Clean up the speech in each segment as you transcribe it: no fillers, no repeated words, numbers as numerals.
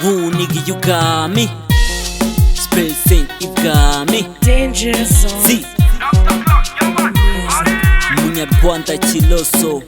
Woo nigga, you got me. Spacing, you got me. Danger zone. Z Munyarwanda Kiloso.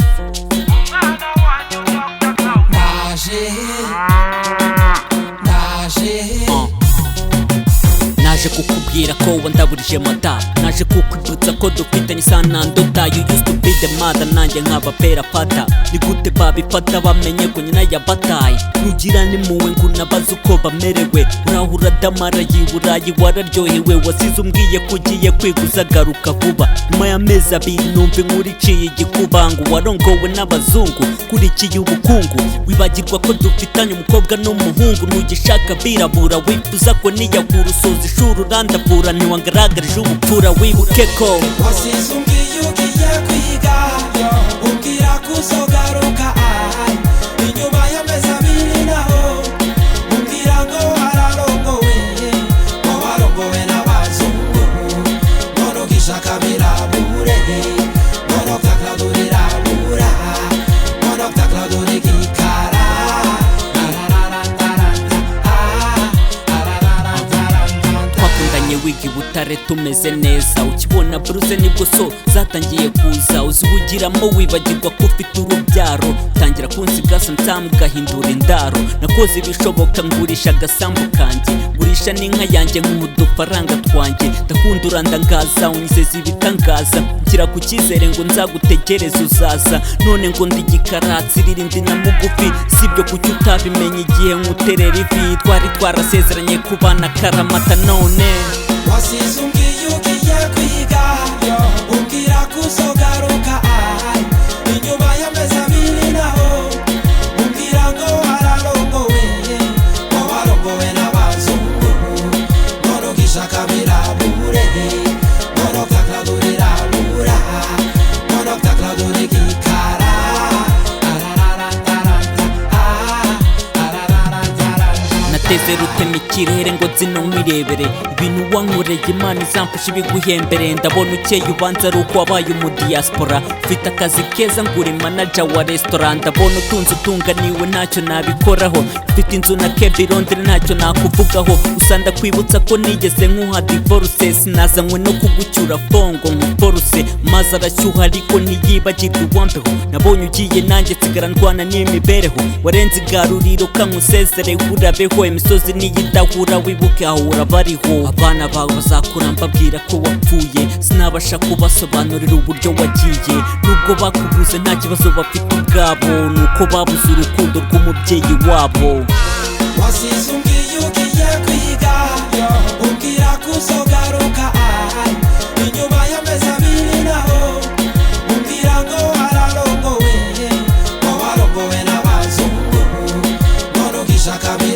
Naje kukubwira ko wandaburije mata, naje kukwibutsa ko dufitanye isano ndota. You used to be the mother, nanjye nk'abapera pata. Ni gute babifata bamenye ko nyina yabataye? Nugira nimuwe ngo unabaze uko bamerewe. Urahura damara y'iburayi wararyohewe, wasize umbwiye ko ugiye kwiguza garuka vuba. Nyuma y'amezi abiri numva inkuru iciye igikuba ngo warongowe n'abazungu kurikiye ubukungu. Wibagirwa ko dufitanye umukobwa n'umuhungu, ntugishaka birabura wifuza ko niyahura usoza ishuri urandavura. Ntiwangaragarije ubupfura wibuke ko wasize umbwiye ugiye kwiga, umbwira ko uzogaruka inyuma y'amezi abiri naho umbwira ngo wararongowe, ngo warongowe n'abazungu, ngo ntugishaka birabure, ngo ntutakradura irabura, ngo ntutakradura igikara. twakundanye wiga i Butare tumeze neza, ukibona bruze nibwo so zatangiye kuza. Uzihugiramo wibagirwa ko ufite urubyaro, utangira kunsiga sometime ugahindura indaro. Nakoze ibishoboka ngurisha agasambu kanjye, ngurisha n'inka yanjye nk'udufaranga twanjye. Ndakunda urandangaza unyizeza ibitangaza, nshyira ku cyizere ngo nzagutegereza uzaza. None ngo ndi igikaratsi ririndi na mugufi, sibyo kuki utabimenye igihe nkuterera ivi. Twari twarasezeranye kubana karamata none wasize umbwiye ugiye kwiga, umbwira ko uzogaruka inyuma y'amezi abiri naho umbwira ngo wararongowe, ngo warongowe n'abazungu, ngo ntugishaka birabure, ngo ntutakradura irabura, ngo ntutakradura igikara. nateze rutema ikirere ngo zino nkwirebere. Ibintu wankoreye Imana izamfasha ibiguhembere. Ndabona ukeye ubanza ari uko wabaye umudiyasipora, ufite akazi keza ngo uri manager wa restaurant. Ndabona utunze utunganiwe ntacyo nabikoraho, ufite inzu na kebi Londres ntacyo nakuvugaho. Gusa ndakwibutsa ko nigeze nkuha divorce, sinazanywe no kugucyura fongo nkuforuse. Maze arashyuha ariko ntiyibagirwa uwambeho, nabonye ugiye nanjye nsigara ndwana n'imibereho. Warenze igaruriro kankusezere urabeho, imisozi niyidahura wibuke aho urabariho. Abana bawe bazakura mbabwira ko wapfuye, sinabasha kubasobanurira uburyo wagiye. Nubwo bakubuze nta kibazo bafite ubwabo, nuko babuze urukundo rw'umubyeyi wabo. wasize umbwiye ugiye kwiga, umbwira ko uzogaruka inyuma y'amezi abiri naho umbwira ngo wararongowe, ngo warongowe n'abazungu, ngo ntugishaka birabura.